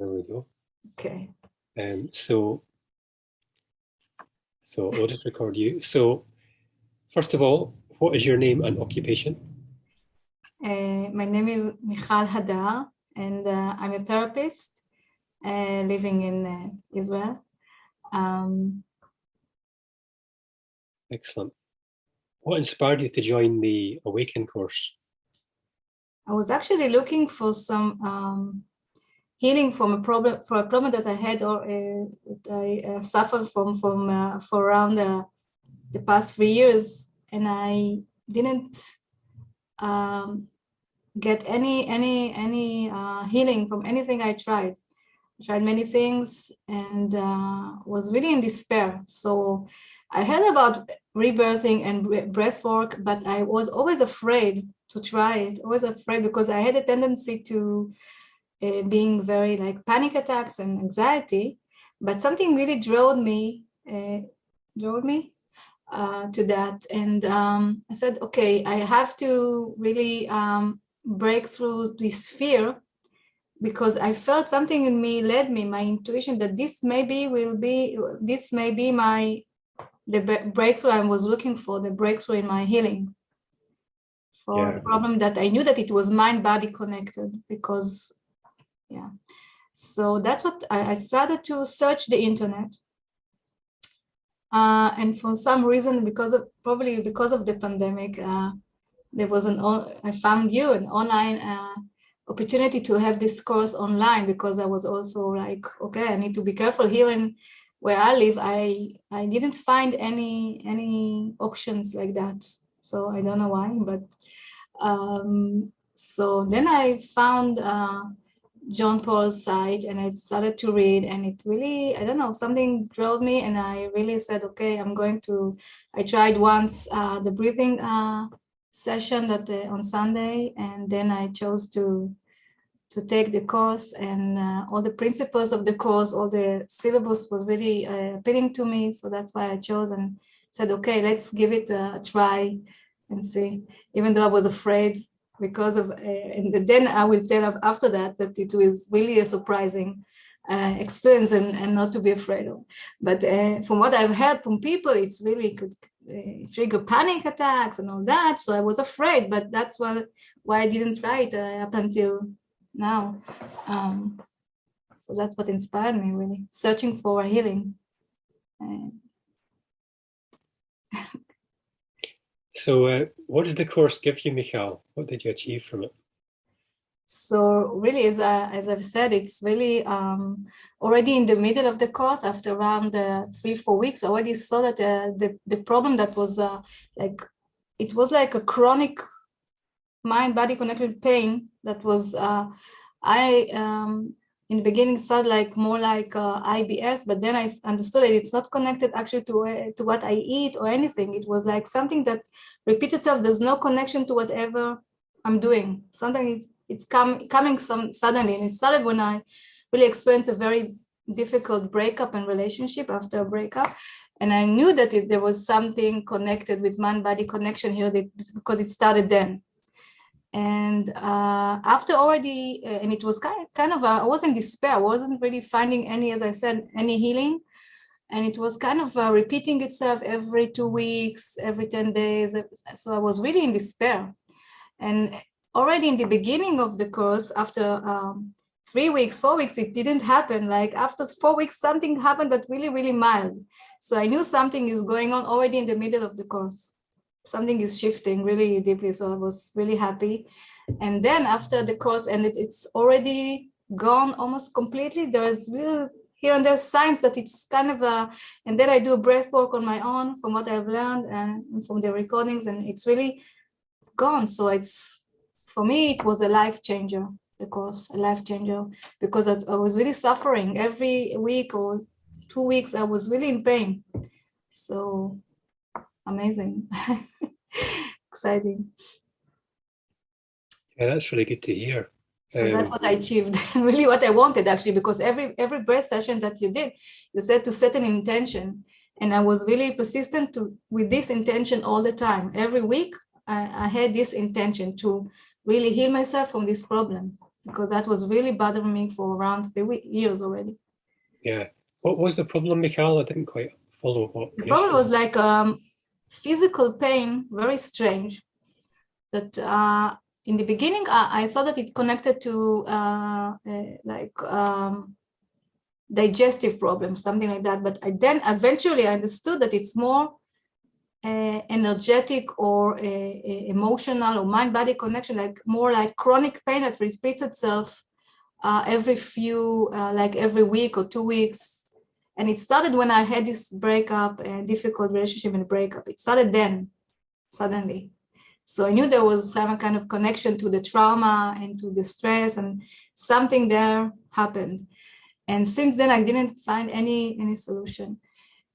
There we go. Okay. So we'll just record you. So first of all, what is your name and occupation? My name is Michal Hadar, and I'm a therapist living in Israel. Excellent. What inspired you to join the Awaken course? I was actually looking for some healing from a problem that I had or that I suffered from for around the past 3 years, and I didn't get any healing from anything I tried. I tried many things and was really in despair. So I heard about rebirthing and breathwork, but I was always afraid to try it. Always afraid because I had a tendency to being very like panic attacks and anxiety. But something really drove me to that, and I said, okay, I have to really break through this fear, because I felt something in me led me, my intuition, that this may be the breakthrough I was looking for, the breakthrough in my healing for a problem that I knew that it was mind-body connected, because so that's what I started to search the internet. And for some reason, probably because of the pandemic, there was I found you an online opportunity to have this course online, because I was also like, okay, I need to be careful here in where I live. I didn't find any options like that, so I don't know why, but so then I found John Paul's site and I started to read, and it really, I don't know, something drove me, and I really said, okay, I tried once the breathing session that on Sunday, and then I chose to take the course, and all the principles of the course, all the syllabus was really appealing to me. So that's why I chose and said, okay, let's give it a try and see, even though I was afraid because of, and then I will tell after that it was really a surprising experience and not to be afraid of. But from what I've heard from people, it's really could trigger panic attacks and all that. So I was afraid, but that's why I didn't try it up until now. So that's what inspired me, really, searching for a healing. So what did the course give you, Michal? What did you achieve from it? So really, as I've said, it's really already in the middle of the course, after around 3-4 weeks, I already saw that the problem that was like, it was like a chronic mind-body connected pain that was, in the beginning started like more like IBS, but then I understood that it's not connected actually to what I eat or anything. It was like something that repeats itself. There's no connection to whatever I'm doing. Sometimes it's coming suddenly, and it started when I really experienced a very difficult breakup and relationship after a breakup, and I knew that there was something connected with mind-body connection here because it started then. And after already, and it was kind of I was in despair. I wasn't really finding any, as I said, any healing, and it was kind of repeating itself every 2 weeks, every 10 days. So I was really in despair. And already in the beginning of the course, after 3 weeks, 4 weeks, it didn't happen. Like after 4 weeks, something happened, but really, really mild. So I knew something is going on already in the middle of the course. Something is shifting really deeply. So I was really happy. And then after the course ended, it's already gone almost completely. There's real here and there signs that it's kind of and then I do breath work on my own from what I've learned and from the recordings, and it's really gone. So it's, for me, it was a life changer, the course, a life changer, because I was really suffering every week or 2 weeks. I was really in pain. So amazing. Exciting. Yeah, that's really good to hear. So that's what I achieved, really what I wanted, actually, because every breath session that you did, you said to set an intention, and I was really persistent with this intention all the time. Every week I had this intention to really heal myself from this problem. because that was really bothering me for around 3 years already. Yeah. What was the problem, Michael? I didn't quite follow what The the problem issue was was. like physical pain, very strange. That in the beginning, I thought that it connected to digestive problems, something like that. But then eventually I understood that it's more energetic or emotional or mind-body connection, like more like chronic pain that repeats itself every week or 2 weeks. And it started when I had this breakup, a difficult relationship and breakup. It started then, suddenly. So I knew there was some kind of connection to the trauma and to the stress, and something there happened. And since then, I didn't find any solution.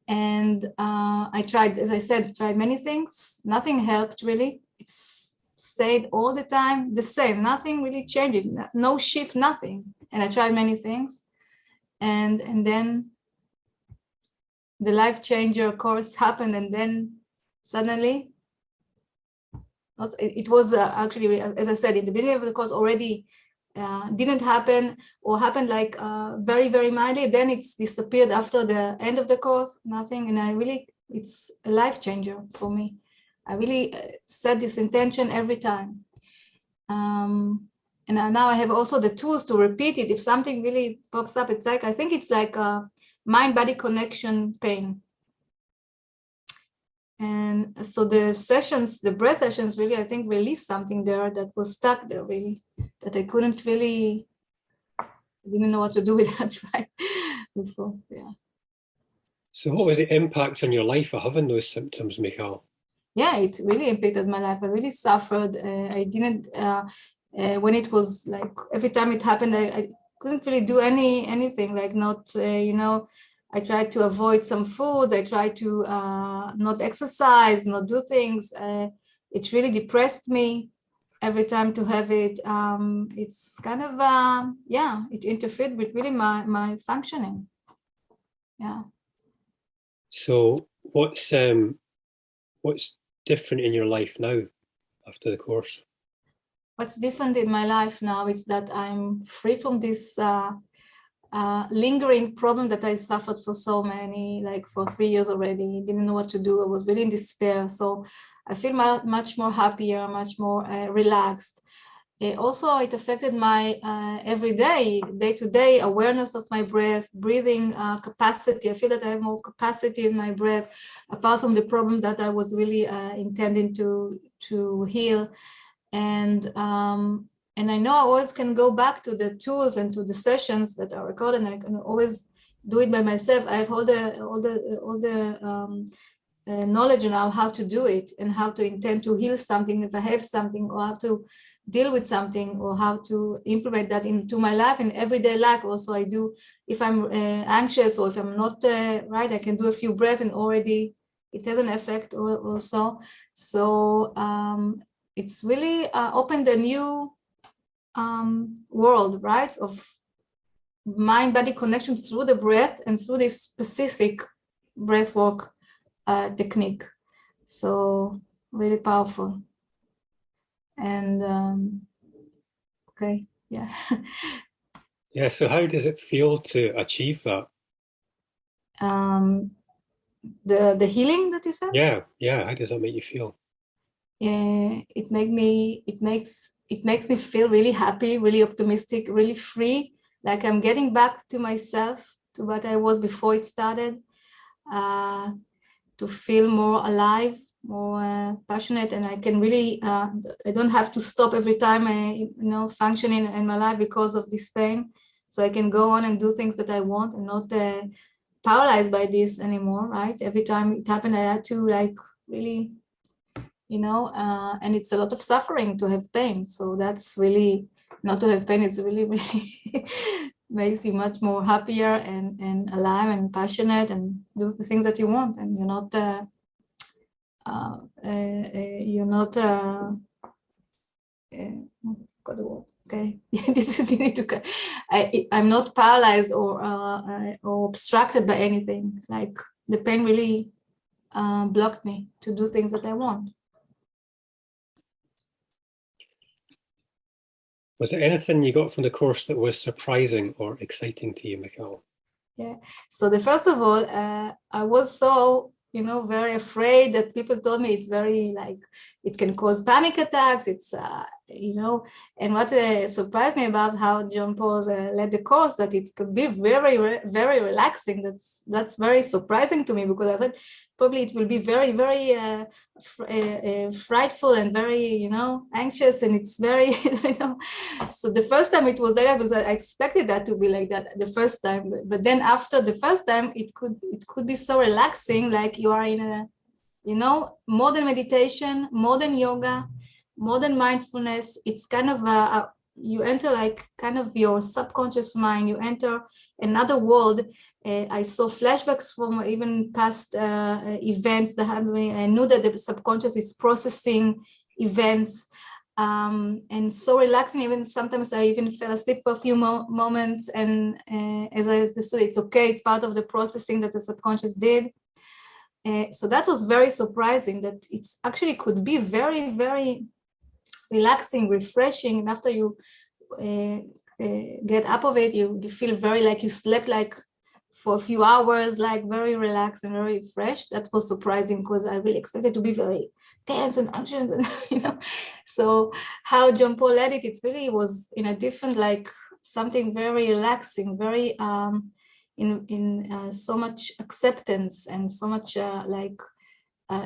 And I tried, as I said, tried many things. Nothing helped really. It's stayed all the time the same. Nothing really changed. No shift, nothing. And I tried many things. And then the life changer course happened, and then suddenly, it was actually, as I said, in the beginning of the course already didn't happen, or happened like very, very mildly. Then it's disappeared after the end of the course, nothing. And it's a life changer for me. I really set this intention every time. And now I have also the tools to repeat it. If something really pops up, it's like, I think it's like a mind-body connection pain. And so the breath sessions really, I think, released something there that was stuck there, really, that I couldn't really, I didn't know what to do with that right before. Yeah. So what was the impact on your life of having those symptoms, Michael? Yeah, it really impacted my life. I really suffered. I didn't, when it was like, every time it happened, I couldn't really do anything, like not, I tried to avoid some food. I tried to not exercise, not do things. It really depressed me every time to have it. It's kind of, it interfered with really my functioning. Yeah. So what's different in your life now after the course? What's different in my life now is that I'm free from this lingering problem that I suffered for for 3 years already. Didn't know what to do. I was really in despair. So I feel much more happier, much more relaxed. Also, it affected my everyday, day-to-day awareness of my breath, breathing capacity. I feel that I have more capacity in my breath, apart from the problem that I was really intending to heal. And I know I always can go back to the tools and to the sessions that are recorded, and I can always do it by myself. I have all the knowledge now how to do it and how to intend to heal something if I have something, or how to deal with something, or how to implement that into my life and everyday life. Also, I do, if I'm anxious or if I'm not right, I can do a few breaths and already it has an effect also. So it's really opened a new world, right, of mind-body connection through the breath and through this specific breathwork technique. So really powerful. And okay, yeah. Yeah, so how does it feel to achieve that? The healing that you said? Yeah, how does that make you feel? It makes me feel really happy, really optimistic, really free, like I'm getting back to myself, to what I was before it started, to feel more alive, more passionate, and I can really I don't have to stop every time I functioning in my life because of this pain. So I can go on and do things that I want and not paralyzed by this anymore, right? Every time it happened, I had to really, and it's a lot of suffering to have pain. So that's really, not to have pain, it's really, really makes you much more happier and alive and passionate and do the things that you want. And you're not, okay, this is, you need to, I'm not paralyzed or obstructed by anything. Like the pain really blocked me to do things that I want. Was there anything you got from the course that was surprising or exciting to you, Michael? Yeah. So the first of all, I was so, very afraid that people told me it's very like it can cause panic attacks. It's and what surprised me about how John Paul led the course, that it could be very, very relaxing. That's very surprising to me, because I thought probably it will be very, very frightful and very, anxious, and it's very, So the first time it was like that, because I expected that to be like that the first time, but then after the first time, it could be so relaxing, like you are in a, modern meditation, modern yoga, modern mindfulness. It's kind of you enter like kind of your subconscious mind. You enter another world. I saw flashbacks from even past events that happened. I knew that the subconscious is processing events, and so relaxing. Even sometimes I even fell asleep for a few moments, and as I understood, it's okay. It's part of the processing that the subconscious did. So that was very surprising, that it's actually could be very, very relaxing, refreshing, and after you get up of it, you feel very like you slept like for a few hours, like very relaxed and very fresh. That was surprising, because I really expected to be very tense and anxious, and, So how John Paul led it, really was in a different, like something very relaxing, very in so much acceptance and so much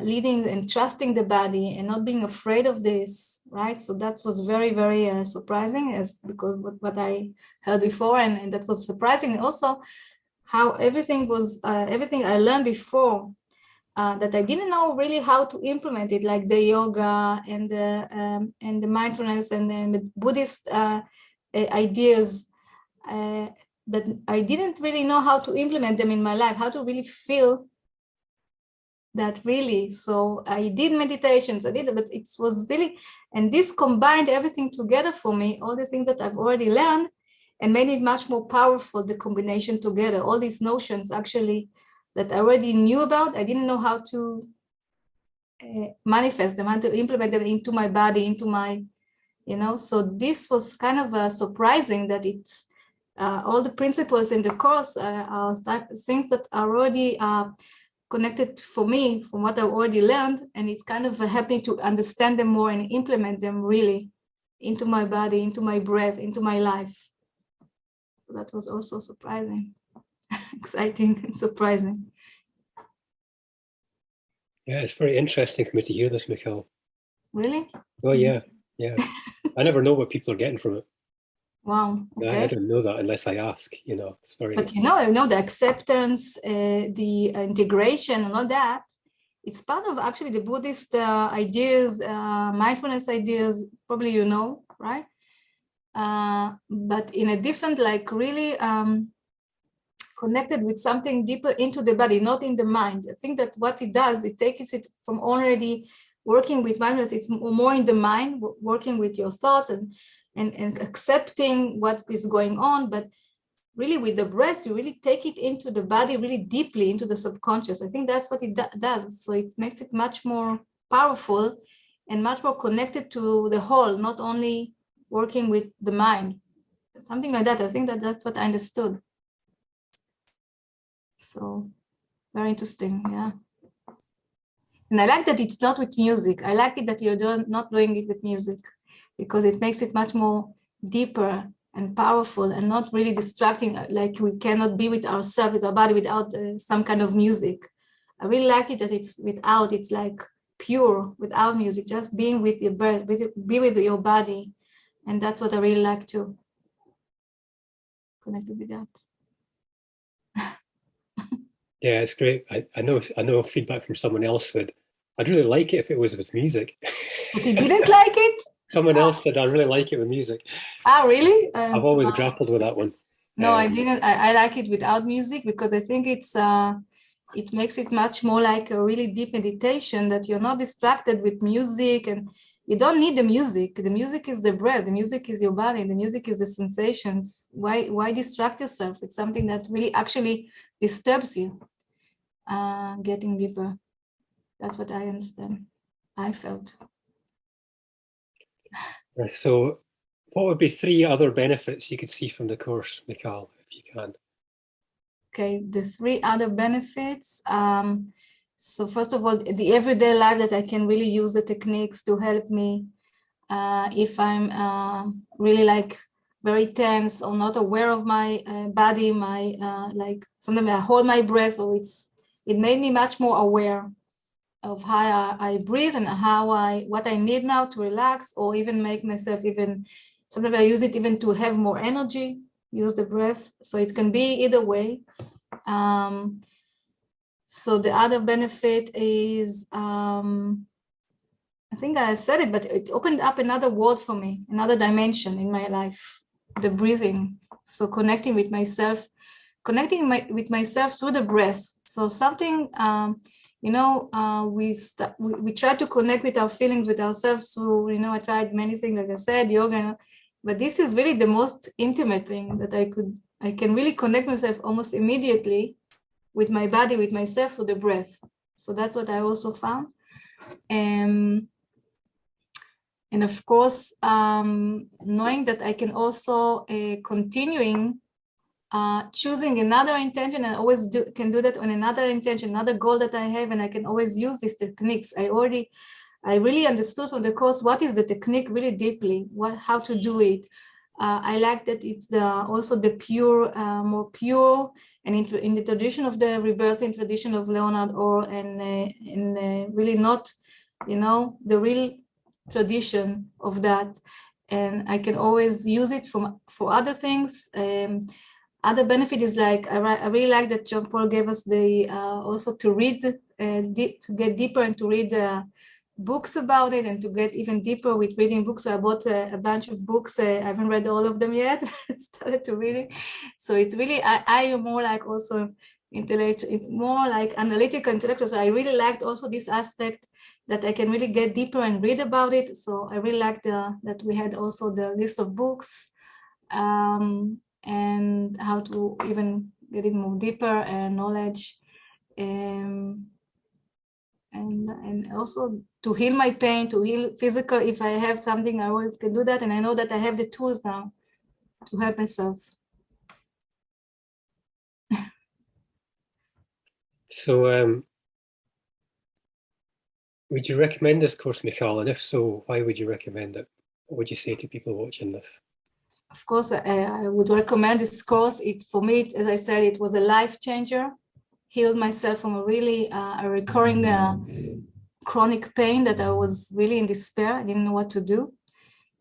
leading and trusting the body and not being afraid of this, right? So that was very, very surprising, because what I heard before, and that was surprising. Also, how everything I learned before, that I didn't know really how to implement it, like the yoga and the mindfulness and then the Buddhist ideas, that I didn't really know how to implement them in my life, how to really feel that really. So I did meditations, but it was really, and this combined everything together for me, all the things that I've already learned, and made it much more powerful, the combination together. All these notions actually that I already knew about, I didn't know how to manifest them, how to implement them into my body, into my, so this was kind of surprising, that it's all the principles in the course are things that are already connected for me from what I've already learned, and it's kind of helped me to understand them more and implement them really into my body, into my breath, into my life. So that was also surprising, exciting and surprising. Yeah, it's very interesting for me to hear this, Michael. Really? Oh yeah, yeah. I never know what people are getting from it. Wow. Okay. I don't know that unless I ask. It's very. But the acceptance, the integration, and all that. It's part of actually the Buddhist ideas, mindfulness ideas. Probably right? But in a different, like really connected with something deeper into the body, not in the mind. I think that what it does, it takes it from already working with mindfulness. It's more in the mind, working with your thoughts and accepting what is going on, but really with the breath, you really take it into the body, really deeply into the subconscious. I think that's what it does. So it makes it much more powerful and much more connected to the whole, not only working with the mind. Something like that. I think that's what I understood. So very interesting, yeah. And I like that it's not with music. I like it that you're not doing it with music, because it makes it much more deeper and powerful and not really distracting, like we cannot be with ourselves, with our body, without some kind of music. I really like it that it's like pure, without music, just being with your breath, be with your body. And that's what I really like to connect with that. Yeah, it's great. I know feedback from someone else would. I'd really like it if it was with music. But you didn't like it? Someone else said I really like it with music. Really? I've always grappled with that one. No, I didn't. I like it without music, because I think it makes it much more like a really deep meditation, that you're not distracted with music, and you don't need the music. The music is the breath. The music is your body. The music is the sensations. Why distract yourself? It's something that really actually disturbs you. Getting deeper. That's what I understand. I felt. So What would be three other benefits you could see from the course, Michal, if you can? Okay, the three other benefits. So first of all, the everyday life that I can really use the techniques to help me if I'm really like very tense or not aware of my body, my like sometimes I hold my breath, or it made me much more aware of how I breathe and what I need now to relax, or even make myself even, sometimes I use it even to have more energy, use the breath. So it can be either way. So the other benefit is, I think I said it, but it opened up another world for me, another dimension in my life, the breathing. So connecting with myself, with myself through the breath. So something, we try to connect with our feelings, with ourselves through, I tried many things, like I said, yoga, but this is really the most intimate thing that I can really connect myself almost immediately with my body, with myself, through the breath. So that's what I also found. And of course, knowing that I can also continuing choosing another intention, and always can do that on another intention, another goal that I have, and I can always use these techniques. I really understood from the course what is the technique really deeply, how to do it. I like that it's also the pure, more pure, and in the tradition of the rebirthing tradition of Leonard Orr, and really not, the real tradition of that. And I can always use it for other things. Other benefit is like I really like that John Paul gave us the also to read to get deeper and to read books about it, and to get even deeper with reading books. So I bought a bunch of books. I haven't read all of them yet. Started to read it. So it's really I am more like also more like analytical intellectual. So I really liked also this aspect that I can really get deeper and read about it. So I really liked that we had also the list of books. And how to even get it more deeper and knowledge, and also to heal my pain, to heal physical. If I have something, I can do that, and I know that I have the tools now to help myself. So, would you recommend this course, Michal? And if so, why would you recommend it? What would you say to people watching this? Of course, I would recommend this course. For me, as I said, it was a life changer. Healed myself from a really a recurring chronic pain that I was really in despair. I didn't know what to do.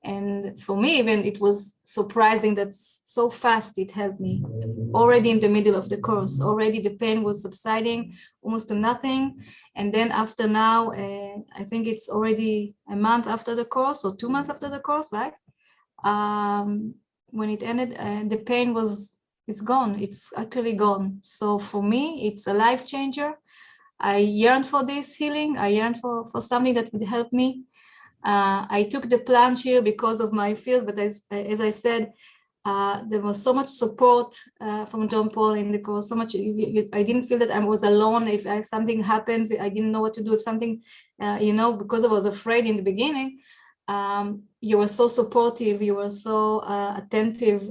And for me, even it was surprising that so fast it helped me. Already in the middle of the course, already the pain was subsiding almost to nothing. And then after now, I think it's already a month after the course, or 2 months after the course, right? When it ended, the pain it's gone. It's actually gone. So for me, it's a life changer. I yearned for this healing. I yearned for something that would help me. I took the plunge here because of my fears, but as I said, there was so much support from John Paul in the course. So much, I didn't feel that I was alone. If something happens, I didn't know what to do. If something, because I was afraid in the beginning. You were so supportive. You were so attentive.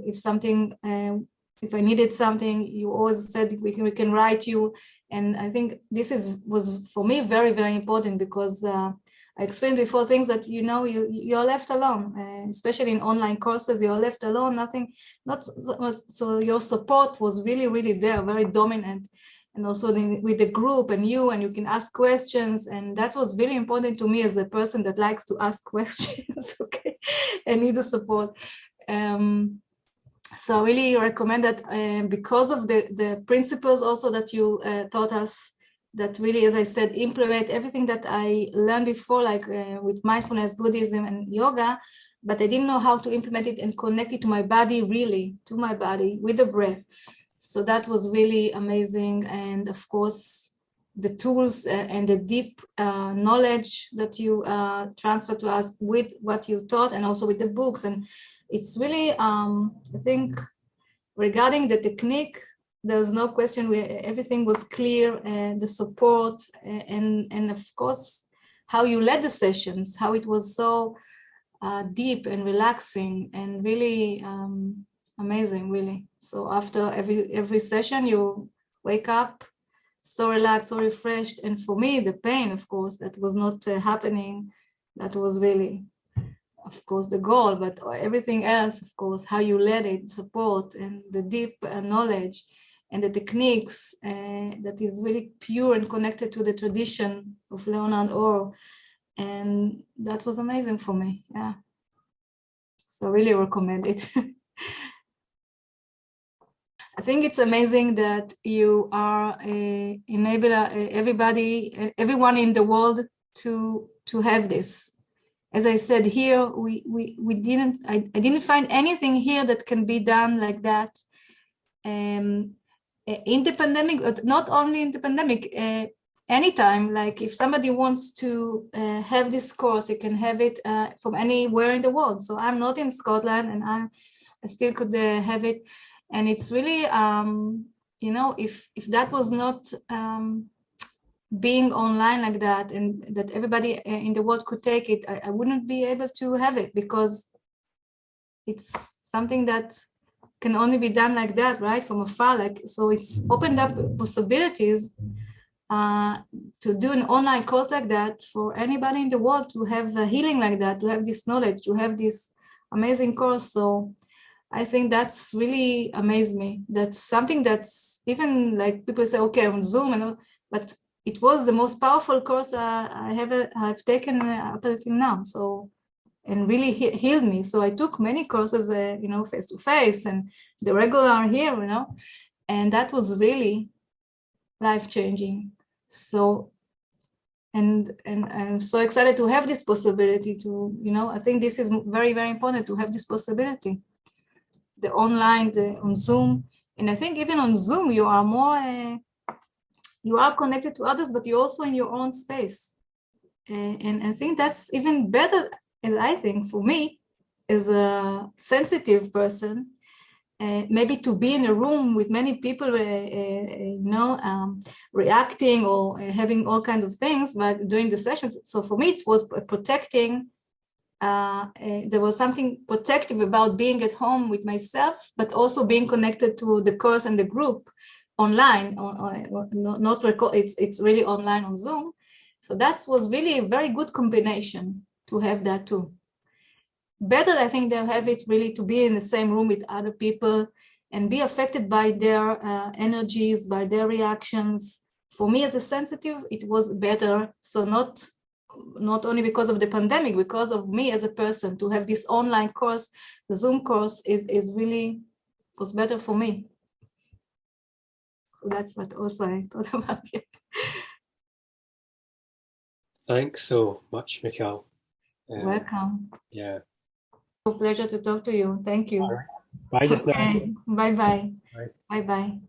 If I needed something, you always said we can write you. And I think this was for me very, very important, because I explained before things that you're left alone, especially in online courses. You're left alone. So your support was really, really there, very dominant. And also with the group and you can ask questions. And that was really important to me as a person that likes to ask questions, okay, and need the support. So I really recommend that because of the principles also that you taught us, that really, as I said, implement everything that I learned before, like with mindfulness, Buddhism, and yoga, but I didn't know how to implement it and connect it to my body, really, to my body with the breath. So that was really amazing. And of course, the tools and the deep knowledge that you transferred to us with what you taught, and also with the books. And it's really, I think, regarding the technique, there's no question. Everything was clear, and the support, and of course, how you led the sessions, how it was so deep and relaxing and really amazing, really. So after every session, you wake up so relaxed, so refreshed. And for me, the pain, of course, that was not happening, that was really, of course, the goal, but everything else, of course, how you let it support and the deep knowledge and the techniques that is really pure and connected to the tradition of Leonard Orr. And that was amazing for me, yeah. So really recommend it. I think it's amazing that you are enable everyone in the world to have this. As I said here, I didn't find anything here that can be done like that. In the pandemic, but not only in the pandemic, anytime, like if somebody wants to have this course, you can have it from anywhere in the world. So I'm not in Scotland, and I still could have it. And it's really, you know, if that was not being online like that, and that everybody in the world could take it, I wouldn't be able to have it, because it's something that can only be done like that, right, from afar. Like, so it's opened up possibilities to do an online course like that for anybody in the world to have a healing like that, to have this knowledge, to have this amazing course. So I think that's really amazed me. That's something that's even like people say, okay, on Zoom, and but it was the most powerful course I've taken up until now. So, and really healed me. So I took many courses, you know, face to face, and the regular here, you know, and that was really life changing. So, and I'm so excited to have this possibility to, you know, I think this is very, very important to have this possibility. The online, on Zoom, and I think even on Zoom you are more, you are connected to others, but you're also in your own space, and I think that's even better. And I think for me, as a sensitive person, maybe to be in a room with many people, you know, reacting or having all kinds of things, but during the sessions. So for me, it was protecting. There was something protective about being at home with myself, but also being connected to the course and the group online, not record. It's really online on Zoom. So that was really a very good combination to have that too. Better, I think, they'll have it really to be in the same room with other people and be affected by their energies, by their reactions. For me as a sensitive, it was better. So not only because of the pandemic, because of me as a person, to have this online course, the Zoom course is really was better for me. So that's what also I thought about it. Thanks so much, Mikhail. Welcome. Yeah. A pleasure to talk to you. Thank you. All right. Bye just now. Okay. Bye-bye. Bye. Bye-bye.